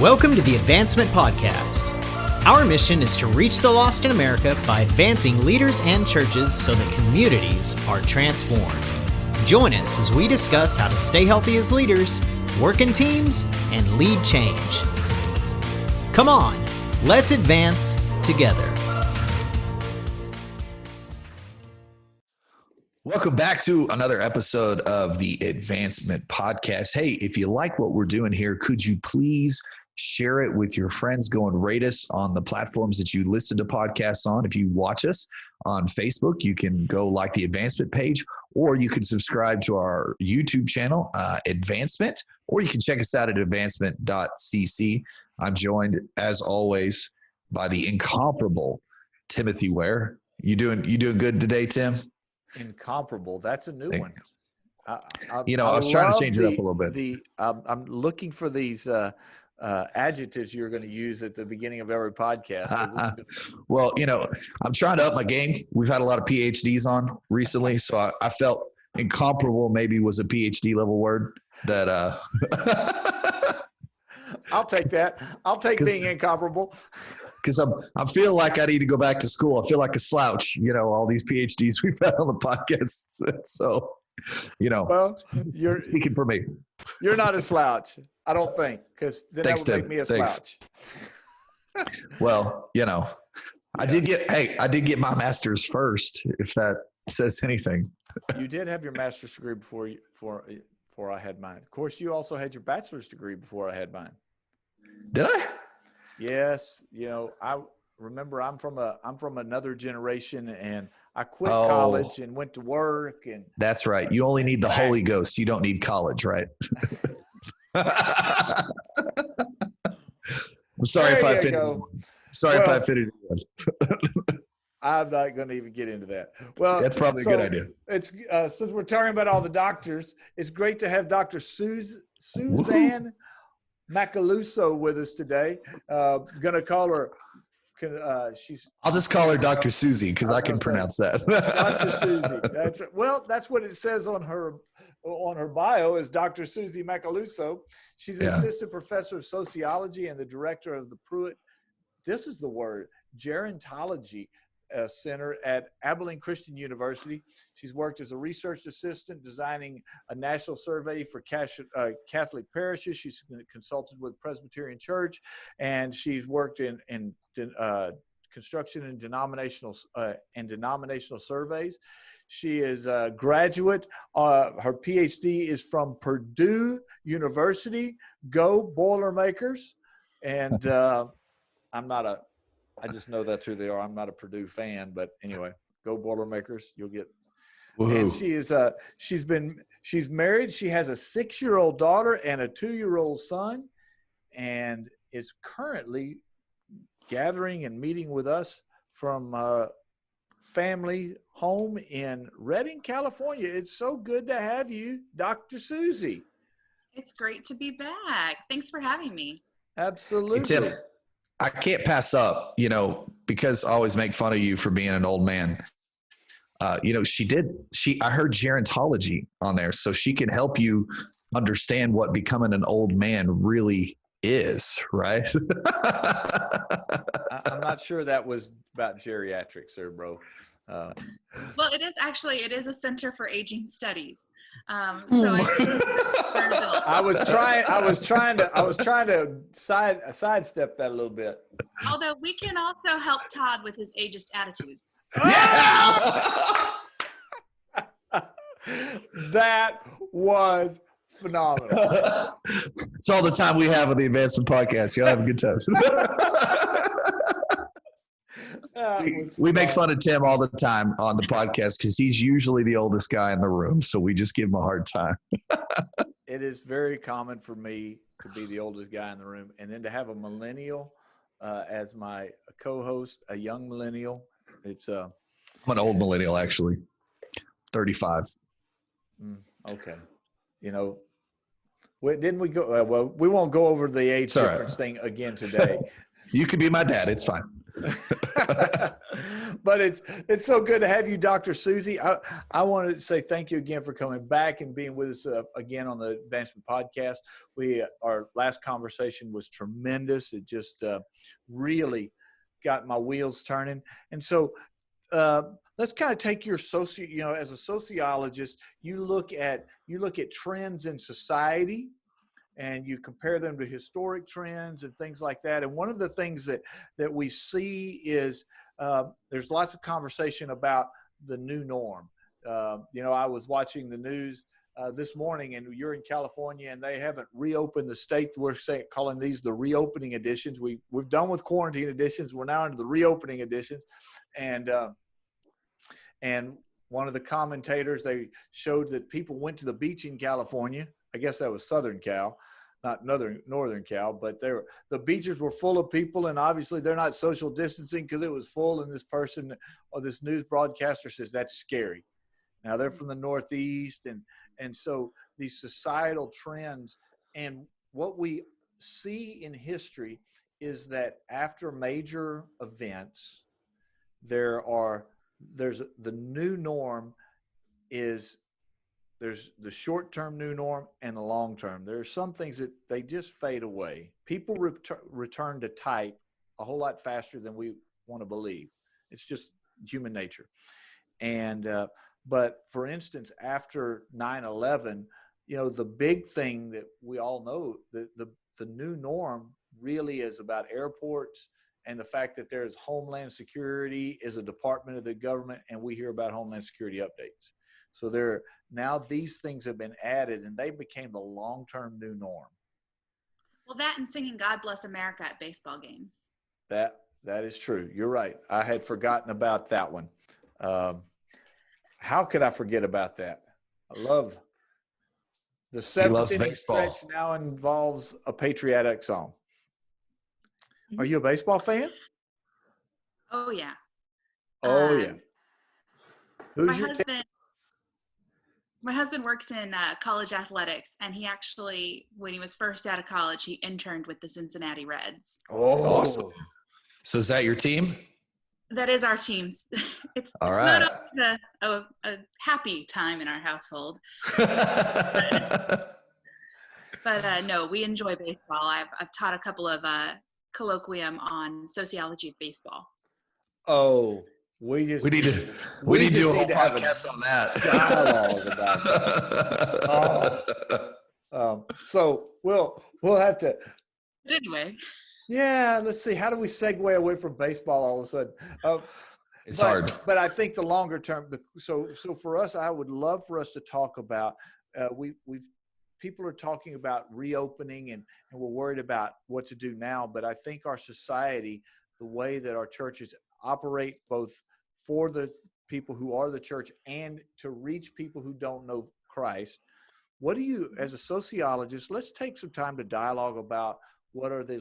Welcome to the Advancement Podcast. Our mission is to reach the lost in America by advancing leaders and churches so that communities are transformed. Join us as we discuss how to stay healthy as leaders, work in teams, and lead change. Come on, let's advance together. Welcome back to another episode of the Advancement Podcast. Hey, if you like what we're doing here, could you please share it with your friends? Go and rate us on the platforms that you listen to podcasts on. If you watch us on Facebook, you can go like the Advancement page, or you can subscribe to our YouTube channel, Advancement, or you can check us out at advancement.cc. I'm joined, as always, by the incomparable Timothy Ware. You doing good today, Tim? Incomparable. That's a new one. I was trying to change it up a little bit. I'm looking for these adjectives you're going to use at the beginning of every podcast. So well, I'm trying to up my game. We've had a lot of PhDs on recently, so I felt incomparable maybe was a PhD level word that I'll take that. I'll take being incomparable. Because I feel like I need to go back to school. I feel like a slouch, all these PhDs we've had on the podcast. So, well, you're speaking for me. You're not a slouch, I don't think, because then that would make me a slouch. Well, I did get my master's first, if that says anything. You did have your master's degree before I had mine. Of course, you also had your bachelor's degree before I had mine. Did I? Yes. I remember I'm from another generation, and I quit college and went to work. And that's right. You only need the Holy Ghost. You don't need college, right? I'm sorry if I offended. Sorry if I offended you. I'm not going to even get into that. Well, that's probably a good idea. It's since we're talking about all the doctors, it's great to have Dr. Suzanne Macaluso with us today. Gonna call her. I'll just call her Dr. Suzie because I can pronounce that. Dr. Suzie. That's right. Well, that's what it says on her bio is Dr. Suzie Macaluso. She's an assistant professor of sociology and the director of the Pruitt. This is the word gerontology Center at Abilene Christian University. She's worked as a research assistant designing a national survey for Catholic parishes. She's consulted with Presbyterian Church, and she's worked in construction and denominational surveys. She is a graduate. Her PhD is from Purdue University. Go Boilermakers! And I just know that's who they are. I'm not a Purdue fan, but anyway, go Boilermakers. You'll get. Woo-hoo. And she's married. She has a 6-year-old daughter and a 2-year-old son, and is currently gathering and meeting with us from family home in Redding, California. It's so good to have you, Dr. Suzie. It's great to be back. Thanks for having me. Absolutely. Hey, Tim, I can't pass up, because I always make fun of you for being an old man. I heard gerontology on there, so she can help you understand what becoming an old man really is, right? I'm not sure that was about geriatrics there, bro. Well, it is a center for aging studies. I was trying to sidestep that a little bit. Although we can also help Todd with his ageist attitudes. Yeah! That was phenomenal. It's all the time we have with the Advancement Podcast. Y'all have a good time. We make fun of Tim all the time on the podcast because he's usually the oldest guy in the room, so we just give him a hard time. It is very common for me to be the oldest guy in the room, and then to have a millennial as my co-host, a young millennial. I'm an old millennial, actually. 35. Okay. Didn't we go? Well, we won't go over the age difference thing again today. You could be my dad. It's fine. But it's so good to have you, Dr. Suzie. I wanted to say thank you again for coming back and being with us again on the Advancement Podcast. Our last conversation was tremendous. It just really got my wheels turning. And so let's kind of take your as a sociologist, you look at trends in society, and you compare them to historic trends and things like that. And one of the things that we see is there's lots of conversation about the new norm. I was watching the news this morning, and you're in California, and they haven't reopened the state. We're calling these the reopening editions. We've done with quarantine editions. We're now into the reopening editions. And one of the commentators, they showed that people went to the beach in California. I guess that was Southern Cal, not Northern Cal, but the beaches were full of people, and obviously they're not social distancing because it was full. And this person, or this news broadcaster, says that's scary. Now they're from the Northeast, and so these societal trends, and what we see in history is that after major events, there's the new norm is. There's the short-term new norm and the long-term. There are some things that they just fade away. People return to type a whole lot faster than we want to believe. It's just human nature. And but for instance, after 9/11, the big thing that we all know, the new norm really is about airports, and the fact that there's Homeland Security is a department of the government, and we hear about Homeland Security updates. So now these things have been added, and they became the long-term new norm. Well, that and singing God Bless America at baseball games. That is true. You're right. I had forgotten about that one. How could I forget about that? I love the seventh inning stretch now involves a patriotic song. Mm-hmm. Are you a baseball fan? Oh, yeah. Oh, yeah. Who's your husband? My husband works in college athletics, and he actually, when he was first out of college, he interned with the Cincinnati Reds. Oh, awesome. So is that your team? That is our team. It's right. Not a happy time in our household. But no, we enjoy baseball. I've taught a couple of colloquium on sociology of baseball. Oh, we need to do a whole podcast on that. Dialogue about that. So we'll have to. But anyway. Yeah, let's see. How do we segue away from baseball all of a sudden? It's hard. But I think the longer term. So for us, I would love for us to talk about. People are talking about reopening, and we're worried about what to do now. But I think our society, the way that our churches operate, both for the people who are the church and to reach people who don't know Christ. What do you, as a sociologist, let's take some time to dialogue about what are the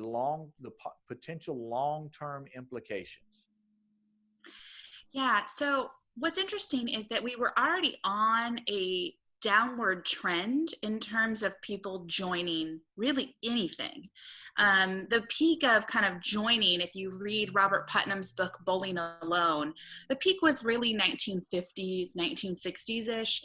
potential long-term implications. Yeah. So what's interesting is that we were already on a downward trend in terms of people joining really anything. The peak of kind of joining, if you read Robert Putnam's book, Bowling Alone, the peak was really 1950s, 1960s-ish,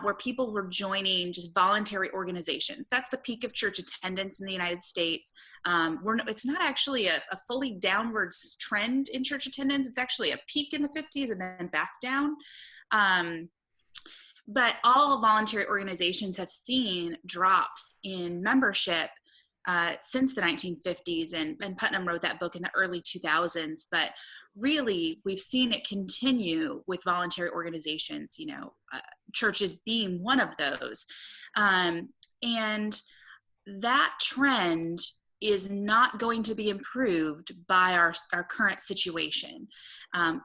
where people were joining just voluntary organizations. That's the peak of church attendance in the United States. It's not actually a fully downward trend in church attendance. It's actually a peak in the 50s and then back down. But all voluntary organizations have seen drops in membership since the 1950s, and Putnam wrote that book in the early 2000s. But really, we've seen it continue with voluntary organizations, churches being one of those. And that trend is not going to be improved by our current situation,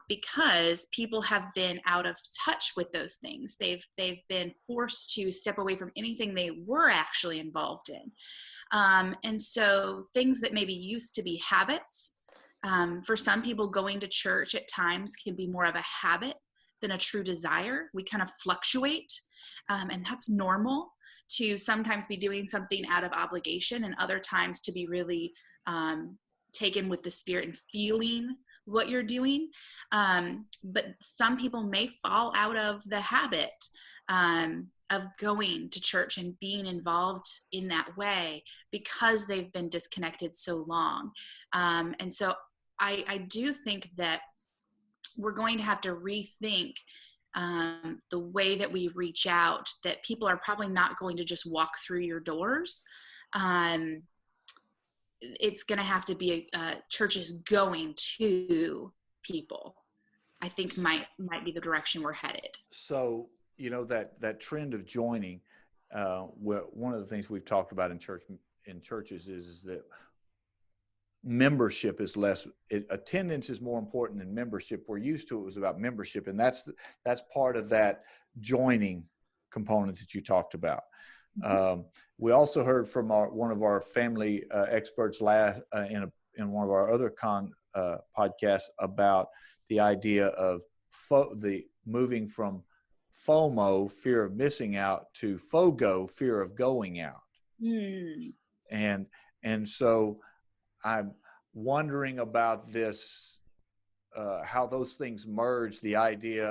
because people have been out of touch with those things. They've been forced to step away from anything they were actually involved in. And so things that maybe used to be habits, for some people, going to church at times can be more of a habit than a true desire. We kind of fluctuate, and that's normal, to sometimes be doing something out of obligation and other times to be really taken with the Spirit and feeling what you're doing. But some people may fall out of the habit of going to church and being involved in that way because they've been disconnected so long. And so I do think that we're going to have to rethink the way that we reach out, that people are probably not going to just walk through your doors. It's going to have to be churches going to people, I think might be the direction we're headed. So, that trend of joining, one of the things we've talked about in churches is that membership is less, attendance is more important than membership. We're used to it was about membership, and that's part of that joining component that you talked about. We also heard from one of our family experts in one of our other podcasts about the idea of the moving from FOMO, fear of missing out, to FOGO, fear of going out. And so I'm wondering about this, how those things merge, the idea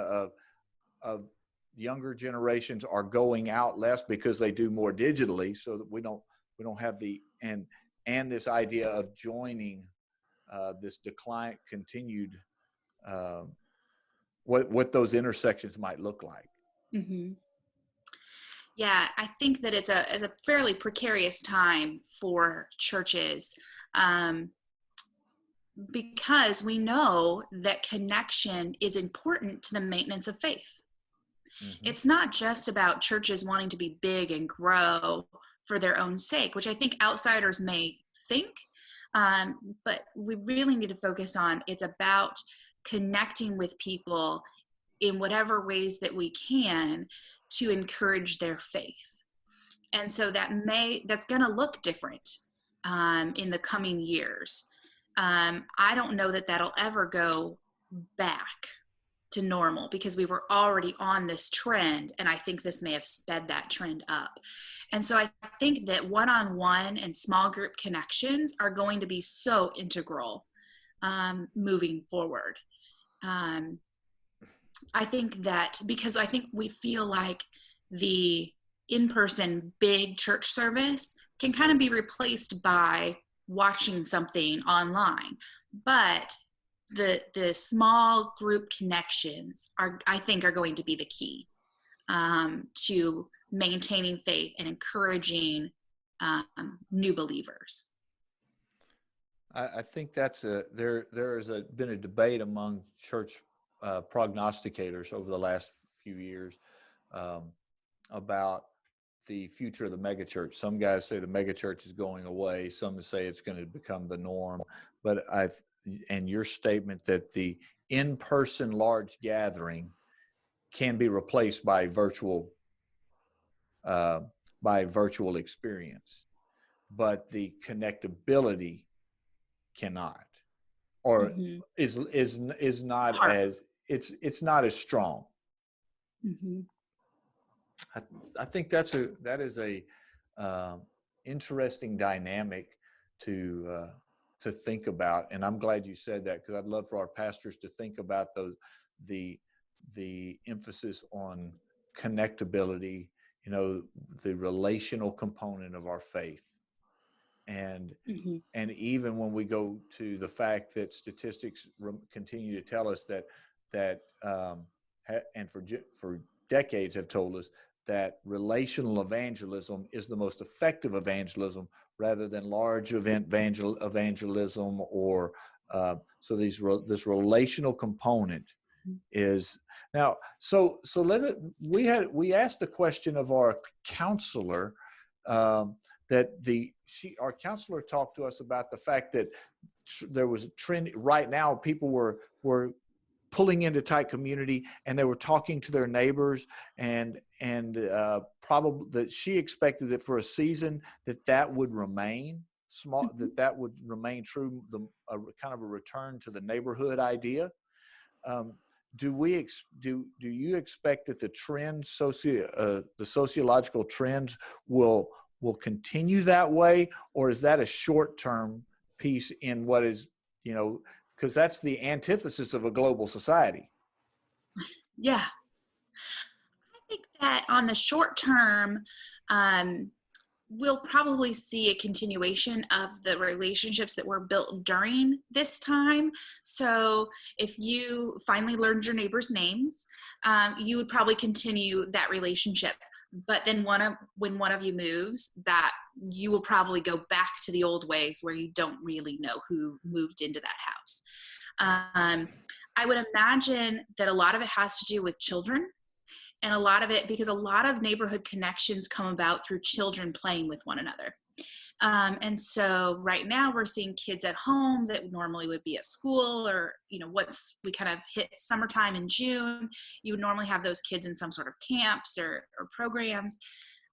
of younger generations are going out less because they do more digitally, so that we don't have and this idea of joining this decline continued, what those intersections might look like. Mm-hmm. Yeah, I think that it's a fairly precarious time for churches, because we know that connection is important to the maintenance of faith. Mm-hmm. It's not just about churches wanting to be big and grow for their own sake, which I think outsiders may think, but we really need to focus on, it's about connecting with people in whatever ways that we can to encourage their faith. And so that's going to look different in the coming years. I don't know that that'll ever go back to normal, because we were already on this trend, and I think this may have sped that trend up. And so I think that one-on-one and small group connections are going to be so integral moving forward. I think that because I think we feel like the in-person big church service can kind of be replaced by watching something online, but the small group connections I think are going to be the key to maintaining faith and encouraging new believers. I think that's there has been a debate among church prognosticators over the last few years about the future of the megachurch. Some guys say the megachurch is going away. Some say it's going to become the norm. But and your statement that the in-person large gathering can be replaced by virtual experience, but the connectability cannot, or mm-hmm. is not as it's not as strong. Mm-hmm. I think that is a interesting dynamic to think about, and I'm glad you said that, because I'd love for our pastors to think about the emphasis on connectability, the relational component of our faith, and mm-hmm. and even when we go to the fact that statistics continue to tell us that and for decades have told us that relational evangelism is the most effective evangelism, rather than large event evangelism, or so this relational component is now. So we asked the question of our counselor, that our counselor talked to us about the fact that there was a trend right now. People were pulling into tight community, and they were talking to their neighbors, and probably that she expected that for a season that would remain small, that would remain true, kind of a return to the neighborhood idea. Do you expect that the trends, the sociological trends will continue that way, or is that a short-term piece in what is, because that's the antithesis of a global society. Yeah. I think that on the short term, we'll probably see a continuation of the relationships that were built during this time. So if you finally learned your neighbors' names, you would probably continue that relationship. But then when one of you moves, that you will probably go back to the old ways where you don't really know who moved into that house. I would imagine that a lot of it has to do with children. And a lot of it, because a lot of neighborhood connections come about through children playing with one another. And so right now we're seeing kids at home that normally would be at school, or, once we kind of hit summertime in June, you would normally have those kids in some sort of camps or programs.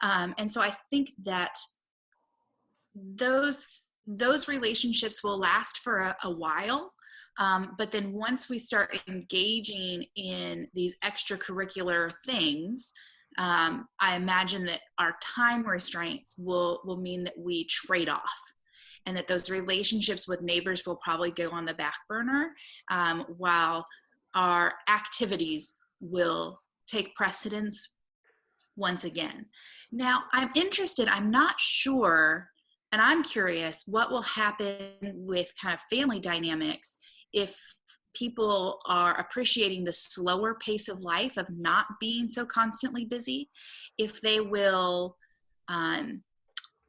And so I think that those relationships will last for a while. But then once we start engaging in these extracurricular things, I imagine that our time restraints will mean that we trade off, and that those relationships with neighbors will probably go on the back burner, while our activities will take precedence once again. Now, I'm not sure, and I'm curious what will happen with kind of family dynamics if people are appreciating the slower pace of life of not being so constantly busy, if they will,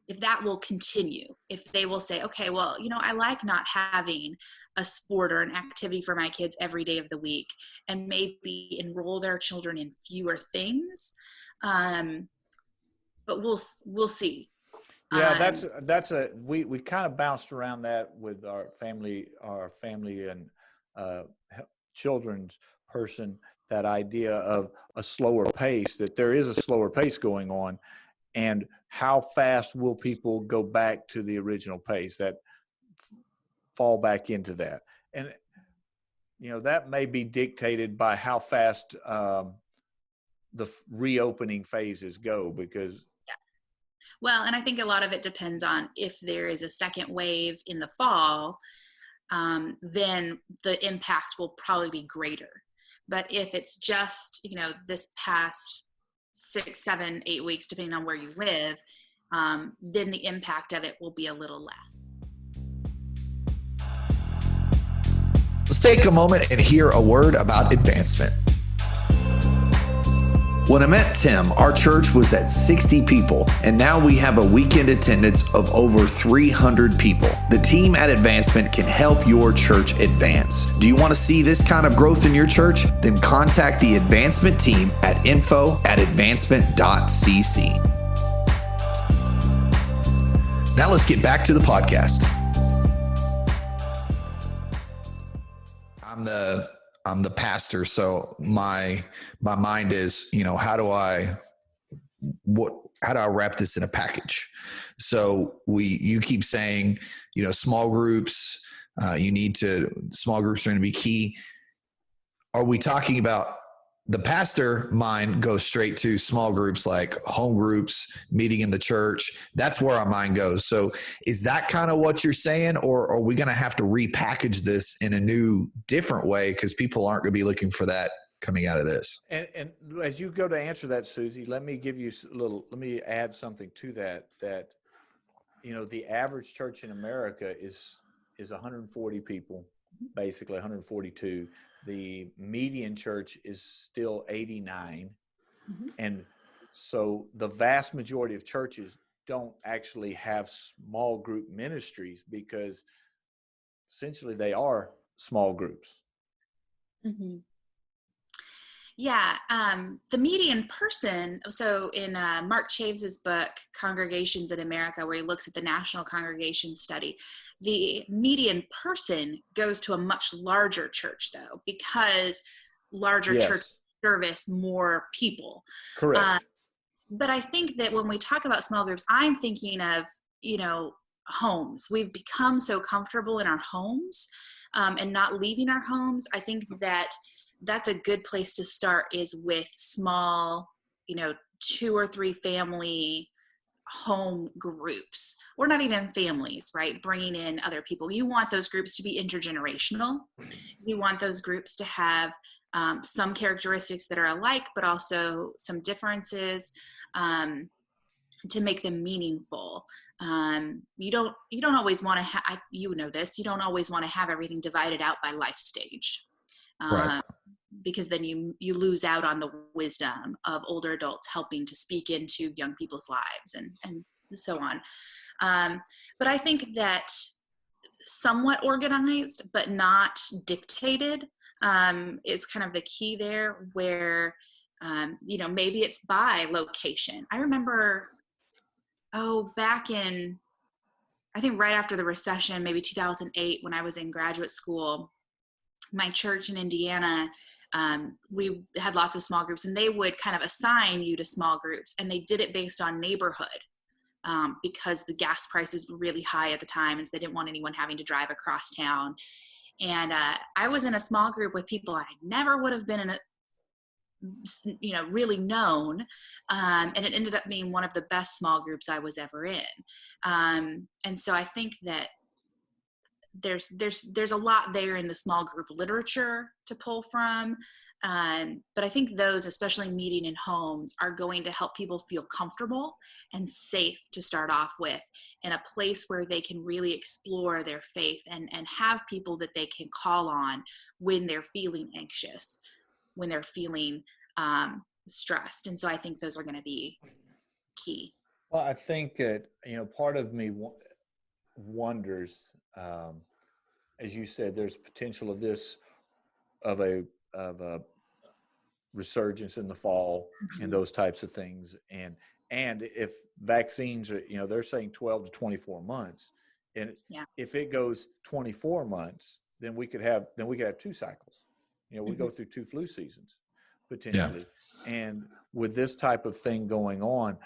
if that will continue, if they will say, okay, well, I like not having a sport or an activity for my kids every day of the week, and maybe enroll their children in fewer things. But we'll see. Yeah, we kind of bounced around that with our family and children's person, that idea of a slower pace, that there is a slower pace going on, and how fast will people go back to the original pace, that fall back into that. And, that may be dictated by how fast the reopening phases go, because well, and I think a lot of it depends on if there is a second wave in the fall, then the impact will probably be greater. But if it's just, this past 6, 7, 8 weeks, depending on where you live, then the impact of it will be a little less. Let's take a moment and hear a word about advancement. When I met Tim, our church was at 60 people, and now we have a weekend attendance of over 300 people. The team at Advancement can help your church advance. Do you want to see this kind of growth in your church? Then contact the Advancement team at info@advancement.cc. Now let's get back to the podcast. I'm the pastor, so my mind is, how do I wrap this in a package? So you keep saying, small groups, small groups are going to be key. Are we talking about, the pastor mind goes straight to small groups, like home groups, meeting in the church? That's where our mind goes. So is that kind of what you're saying, or are we going to have to repackage this in a new, different way, because people aren't going to be looking for that coming out of this? And as you go to answer that, Suzie, let me add something to that, the average church in America is 140 people, basically 142. The median church is still 89. Mm-hmm. And so the vast majority of churches don't actually have small group ministries, because essentially they are small groups. Mm-hmm. Yeah. The median person, so in Mark Chaves's book, Congregations in America, where he looks at the national congregation study, the median person goes to a much larger church, though, because larger churches service more people. Correct. But I think that when we talk about small groups, I'm thinking of, homes. We've become so comfortable in our homes and not leaving our homes. I think that's a good place to start, is with small, 2 or 3 family home groups, or not even families, right? Bringing in other people. You want those groups to be intergenerational. You want those groups to have some characteristics that are alike, but also some differences, to make them meaningful. You don't always want to have, you know this, you don't always want to have everything divided out by life stage. Right. Because then you lose out on the wisdom of older adults helping to speak into young people's lives and so on. But I think that somewhat organized, but not dictated, is kind of the key there, where, maybe it's by location. I remember, back in, I think right after the recession, maybe 2008, when I was in graduate school, my church in Indiana, we had lots of small groups, and they would kind of assign you to small groups, and they did it based on neighborhood, because the gas prices were really high at the time, and so they didn't want anyone having to drive across town. And I was in a small group with people I never would have been in really known. And it ended up being one of the best small groups I was ever in. And so I think that there's a lot there in the small group literature to pull from. But I think those, especially meeting in homes, are going to help people feel comfortable and safe to start off with, in a place where they can really explore their faith and have people that they can call on when they're feeling anxious, when they're feeling stressed. And so I think those are going to be key. Well, I think that, part of me wonders, as you said, there's potential of a resurgence in the fall, and those types of things. And if vaccines are, they're saying 12 to 24 months. And if it goes 24 months, then we could have 2 cycles. We go through 2 flu seasons potentially. Yeah. And with this type of thing going on,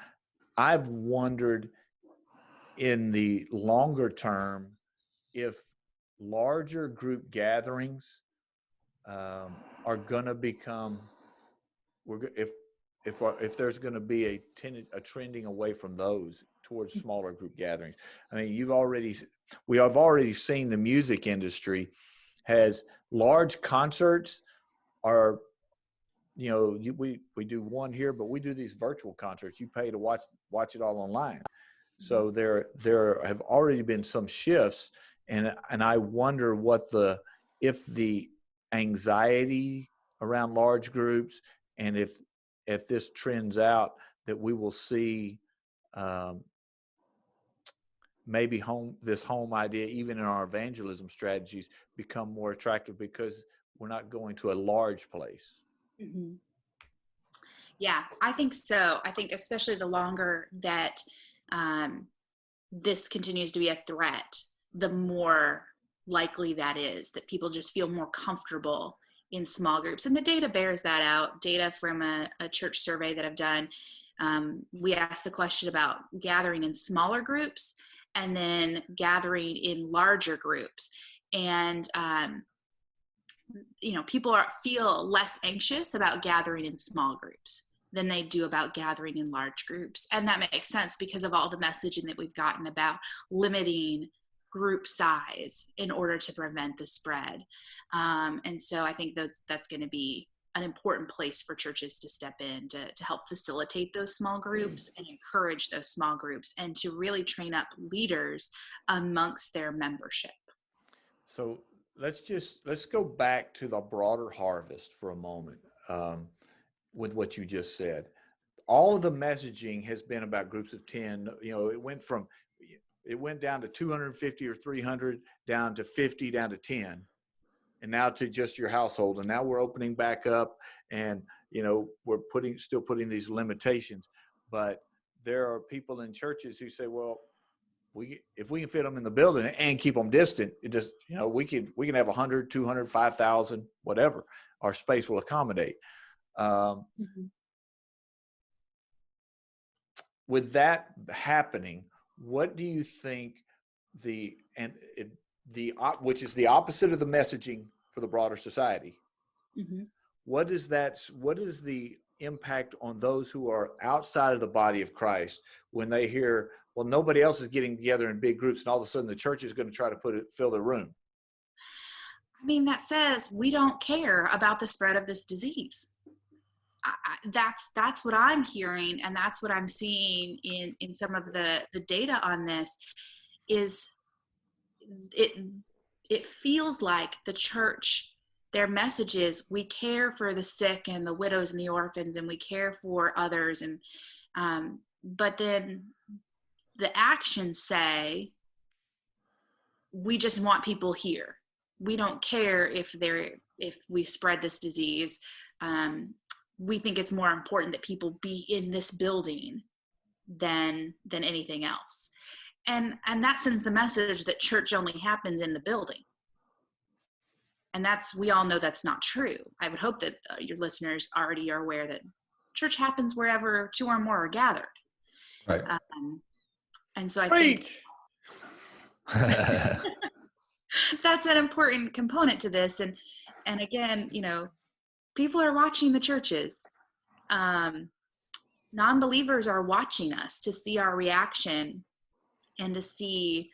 I've wondered in the longer term if larger group gatherings are going to become, if there's going to be a trending away from those towards smaller group gatherings. I mean, we have already seen the music industry has large concerts are, we do one here, but we do these virtual concerts. You pay to watch it all online. So there have already been some shifts, and I wonder if the anxiety around large groups, and if this trends out, that we will see maybe this home idea, even in our evangelism strategies, become more attractive because we're not going to a large place. Mm-hmm. Yeah, I think so. I think especially the longer that this continues to be a threat, the more likely that is that people just feel more comfortable in small groups. And the data bears that out. Data from a church survey that I've done, we asked the question about gathering in smaller groups and then gathering in larger groups. And people feel less anxious about gathering in small groups than they do about gathering in large groups. And that makes sense because of all the messaging that we've gotten about limiting group size in order to prevent the spread. And so I think that's going to be an important place for churches to step in to help facilitate those small groups and encourage those small groups, and to really train up leaders amongst their membership. So let's go back to the broader harvest for a moment. With what you just said, all of the messaging has been about groups of 10. It went down to 250 or 300, down to 50, down to 10, and now to just your household. And now we're opening back up, and we're still putting these limitations. But there are people in churches who say, well, if we can fit them in the building and keep them distant, it just, we can have 100, 200, 5,000, whatever our space will accommodate. With that happening, what do you think which is the opposite of the messaging for the broader society? Mm-hmm. What is the impact on those who are outside of the body of Christ when they hear, well, nobody else is getting together in big groups, and all of a sudden the church is going to try to fill the room? I mean, that says we don't care about the spread of this disease. That's what I'm hearing, and that's what I'm seeing in some of the data on this. Is it feels like the church, their message is, we care for the sick and the widows and the orphans, and we care for others, and but then the actions say, we just want people here. We don't care if we spread this disease. We think it's more important that people be in this building than anything else. And that sends the message that church only happens in the building. And we all know that's not true. I would hope that your listeners already are aware that church happens wherever two or more are gathered. Right. And so I Preach. think that's an important component to this. And again, people are watching the churches. Non-believers are watching us to see our reaction and to see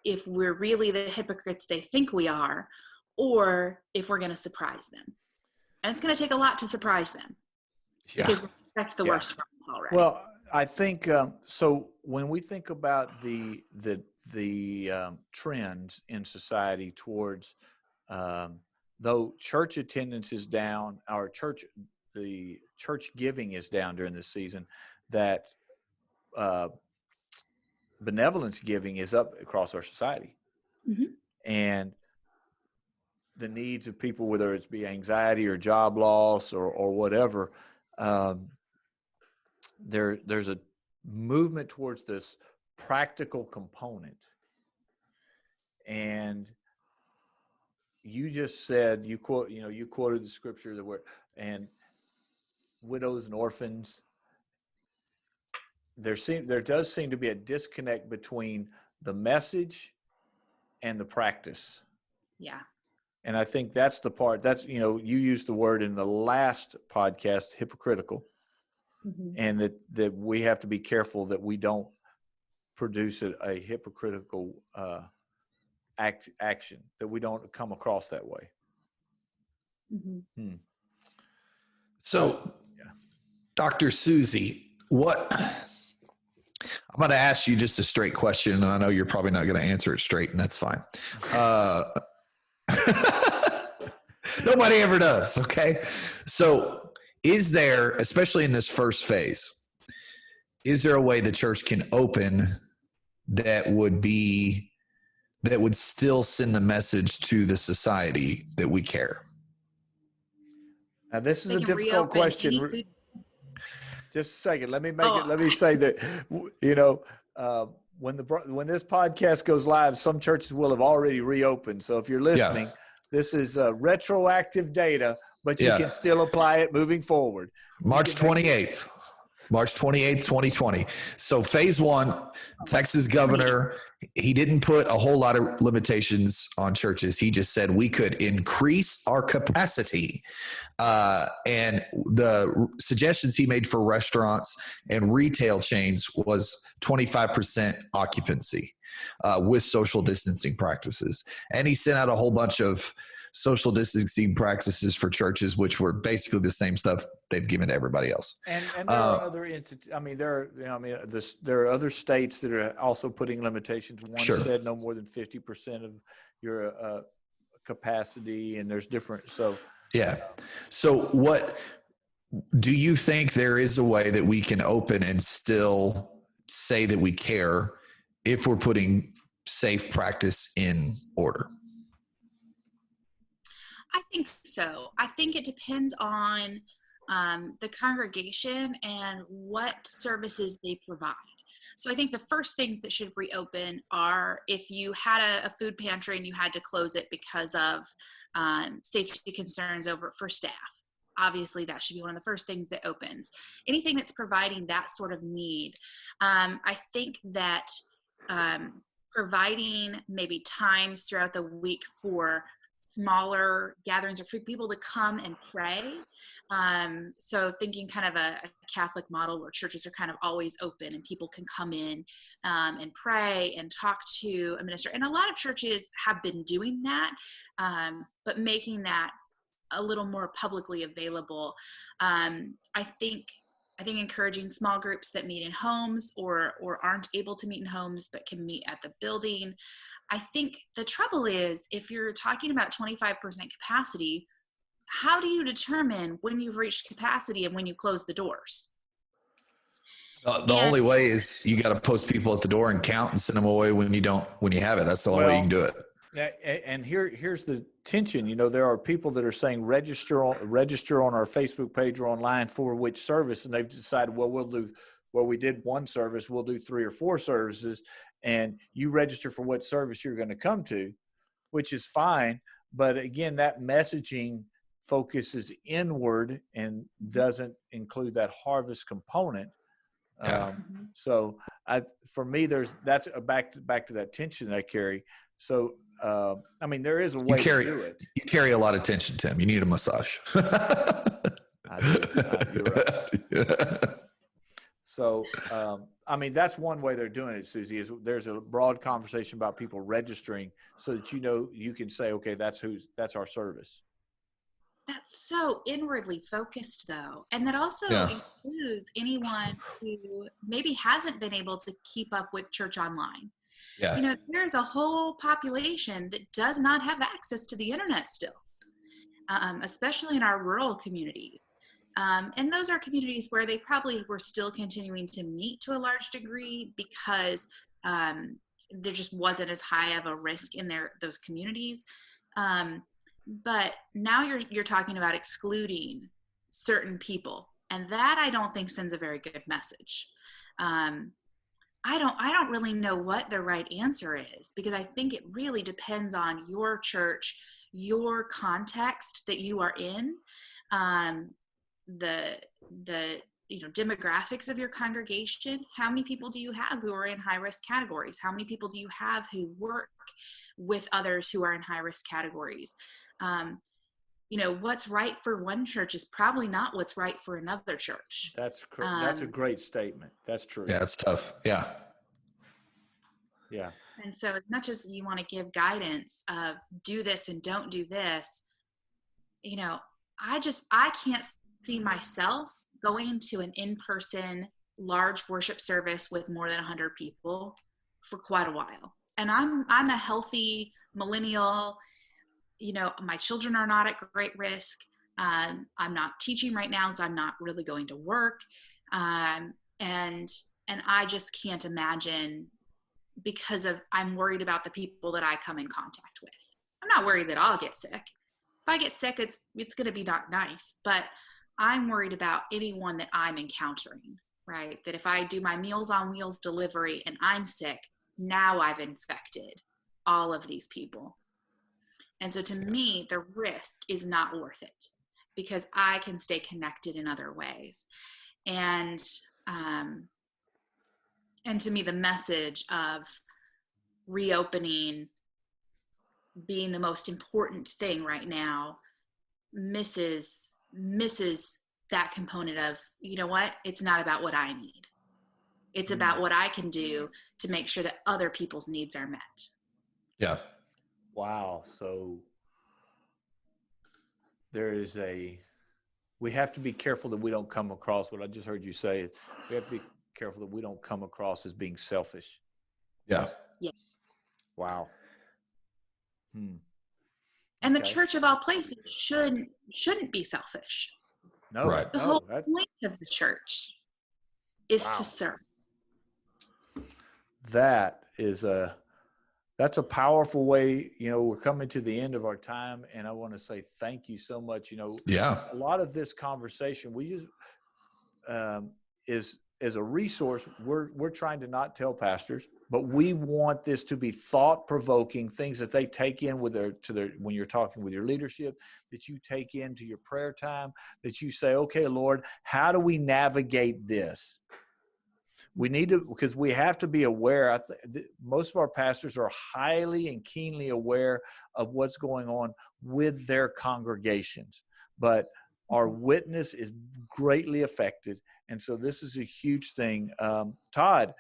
if we're really the hypocrites they think we are, or if we're going to surprise them. And it's going to take a lot to surprise them. Yeah. Because we expect the worst from us already. Well, I think so. When we think about the trends in society towards, though church attendance is down, the church giving is down during this season, that benevolence giving is up across our society. Mm-hmm. And the needs of people, whether it's be anxiety or job loss or whatever, there's a movement towards this practical component. And you just said, you quoted the scripture, and widows and orphans. There does seem to be a disconnect between the message and the practice. Yeah. And I think that's the part you used the word in the last podcast, hypocritical. Mm-hmm. And that we have to be careful that we don't produce a hypocritical action, that we don't come across that way. Mm-hmm. So, Dr. Suzie, I'm going to ask you just a straight question, and I know you're probably not going to answer it straight, and that's fine. Nobody ever does. Okay. So is there, especially in this first phase, is there a way the church can open that would still send the message to the society that we care? Now, this is a difficult question. Just a second. Let me say that, when this podcast goes live, some churches will have already reopened. So if you're listening, this is retroactive data, but you can still apply it moving forward. March 28th, 2020. So phase one, Texas governor, he didn't put a whole lot of limitations on churches. He just said we could increase our capacity. And the suggestions he made for restaurants and retail chains was 25% occupancy with social distancing practices. And he sent out a whole bunch of social distancing practices for churches, which were basically the same stuff they've given to everybody else. And there are other there are other states that are also putting limitations. One said no more than 50% of your capacity, and there's different. So what do you think there is a way that we can open and still say that we care if we're putting safe practice in order? I think so. I think it depends on the congregation and what services they provide. So I think the first things that should reopen are if you had a food pantry and you had to close it because of safety concerns for staff. Obviously, that should be one of the first things that opens. Anything that's providing that sort of need. I think that providing maybe times throughout the week for smaller gatherings or for people to come and pray. So thinking kind of a Catholic model where churches are kind of always open and people can come in and pray and talk to a minister. And a lot of churches have been doing that, but making that a little more publicly available. I think encouraging small groups that meet in homes or aren't able to meet in homes but can meet at the building. I think the trouble is, if you're talking about 25% capacity, how do you determine when you've reached capacity and when you close the doors? The only way is you got to post people at the door and count and send them away when you have it. That's the only way you can do it. And here's the tension. There are people that are saying register on our Facebook page or online for which service, and they've decided, well, we did one service, we'll do 3 or 4 services, and you register for what service you're going to come to, which is fine. But again, that messaging focuses inward and doesn't include that harvest component. So for me, that's back to that tension that I carry. So, there is a way to do it. You carry a lot of tension, Tim. You need a massage. I do. You're right. Yeah. So, that's one way they're doing it, Suzie, is there's a broad conversation about people registering so that you can say, okay, that's our service. That's so inwardly focused, though. And that also includes anyone who maybe hasn't been able to keep up with church online. Yeah. There's a whole population that does not have access to the internet still, especially in our rural communities. And those are communities where they probably were still continuing to meet to a large degree because there just wasn't as high of a risk in those communities. But now you're talking about excluding certain people, and that I don't think sends a very good message. I don't really know what the right answer is, because I think it really depends on your church, your context that you are in, the demographics of your congregation. How many people do you have who are in high risk categories? How many people do you have who work with others who are in high risk categories? What's right for one church is probably not what's right for another church. That's a great statement. That's true. Yeah, it's tough. Yeah. Yeah. And so as much as you want to give guidance of do this and don't do this, I can't see myself going to an in-person large worship service with more than 100 people for quite a while. And I'm a healthy millennial. My children are not at great risk. I'm not teaching right now, so I'm not really going to work. And I just can't imagine, because I'm worried about the people that I come in contact with. I'm not worried that I'll get sick. If I get sick, it's going to be not nice, but I'm worried about anyone that I'm encountering, right? That if I do my Meals on Wheels delivery and I'm sick, now I've infected all of these people. And so to me, the risk is not worth it, because I can stay connected in other ways. And to me, the message of reopening being the most important thing right now misses that component of, it's not about what I need. It's about what I can do to make sure that other people's needs are met. Yeah. Wow. So we have to be careful that we don't come across, what I just heard you say, we have to be careful that we don't come across as being selfish. Yeah. Yeah. Wow. And the church of all places shouldn't be selfish. No. Right. The whole point of the church is to serve. That's a powerful way. We're coming to the end of our time, and I want to say thank you so much. Yeah. A lot of this conversation we just is as a resource. We're trying to not tell pastors, but we want this to be thought-provoking things that they take in when you're talking with your leadership, that you take into your prayer time, that you say, okay, Lord, how do we navigate this? we need to, because we have to be aware. Most of our pastors are highly and keenly aware of what's going on with their congregations, but our witness is greatly affected. And so this is a huge thing. Todd,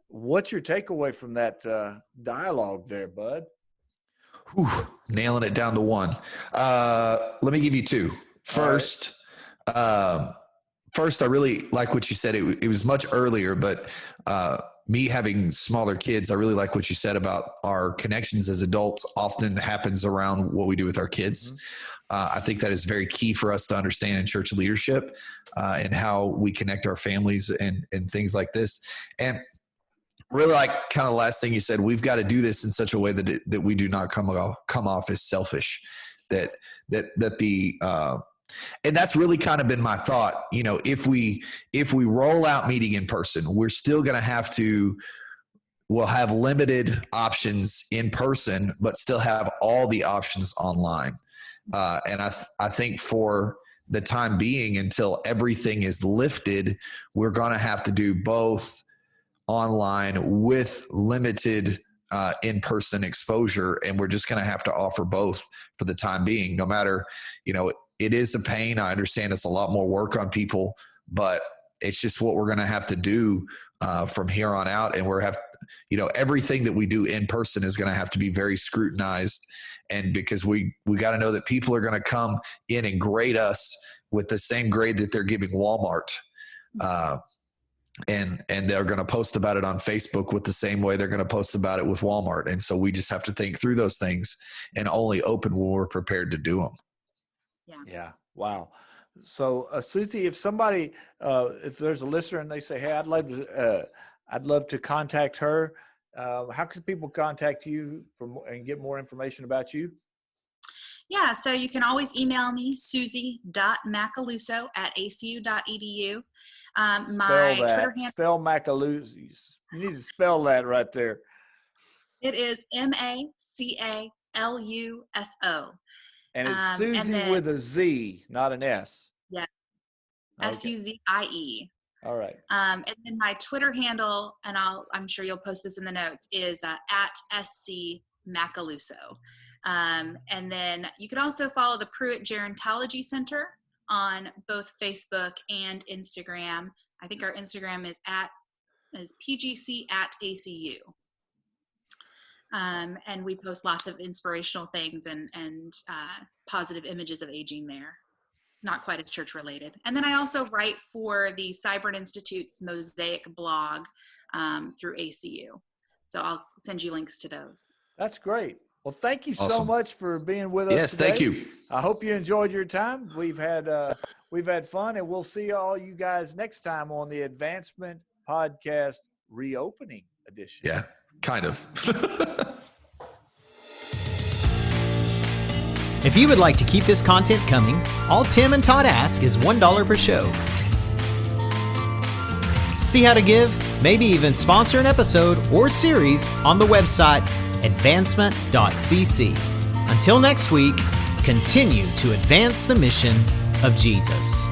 what's your takeaway from that dialogue there, bud? Whew, nailing it down to one. Let me give you two. First, I really like what you said. It was much earlier, but me having smaller kids, I really like what you said about our connections as adults often happens around what we do with our kids. Mm-hmm. I think that is very key for us to understand in church leadership and how we connect our families and things like this. And really, like kind of the last thing you said, we've got to do this in such a way that we do not come off as selfish. And that's really kind of been my thought. You know, if we roll out meeting in person, we're still going to we'll have limited options in person, but still have all the options online. And I think for the time being, until everything is lifted, we're going to have to do both online with limited in-person exposure. And we're just going to have to offer both for the time being, no matter, it is a pain. I understand it's a lot more work on people, but it's just what we're going to have to do from here on out. And everything that we do in person is going to have to be very scrutinized. And because we got to know that people are going to come in and grade us with the same grade that they're giving Walmart. And they're going to post about it on Facebook with the same way they're going to post about it with Walmart. And so we just have to think through those things and only open when we're prepared to do them. Yeah. Wow. So Suzie, if somebody, if there's a listener and they say, hey, I'd love to contact her. How can people contact you and get more information about you? Yeah, so you can always email me, suzie.macaluso@acu.edu. My Twitter handle. Spell Macaluso. You need to spell that right there. It is Macaluso. And it's Suzie with a Z, not an S. Yeah. Okay. Suzie. All right. And then my Twitter handle, and I'm sure you'll post this in the notes, is @SC_Macaluso. And then you can also follow the Pruitt Gerontology Center on both Facebook and Instagram. I think our Instagram is PGC@ACU. And we post lots of inspirational things and positive images of aging there. It's not quite as church related. And then I also write for the Cyber Institute's Mosaic blog through ACU. So I'll send you links to those. That's great. Well, thank you so much for being with us. Yes, today. Thank you. I hope you enjoyed your time. We've had fun, and we'll see all you guys next time on the Advancement Podcast Reopening Edition. Yeah, kind of. If you would like to keep this content coming, all Tim and Todd ask is $1 per show. See how to give, maybe even sponsor an episode or series on the website advancement.cc. Until next week, continue to advance the mission of Jesus.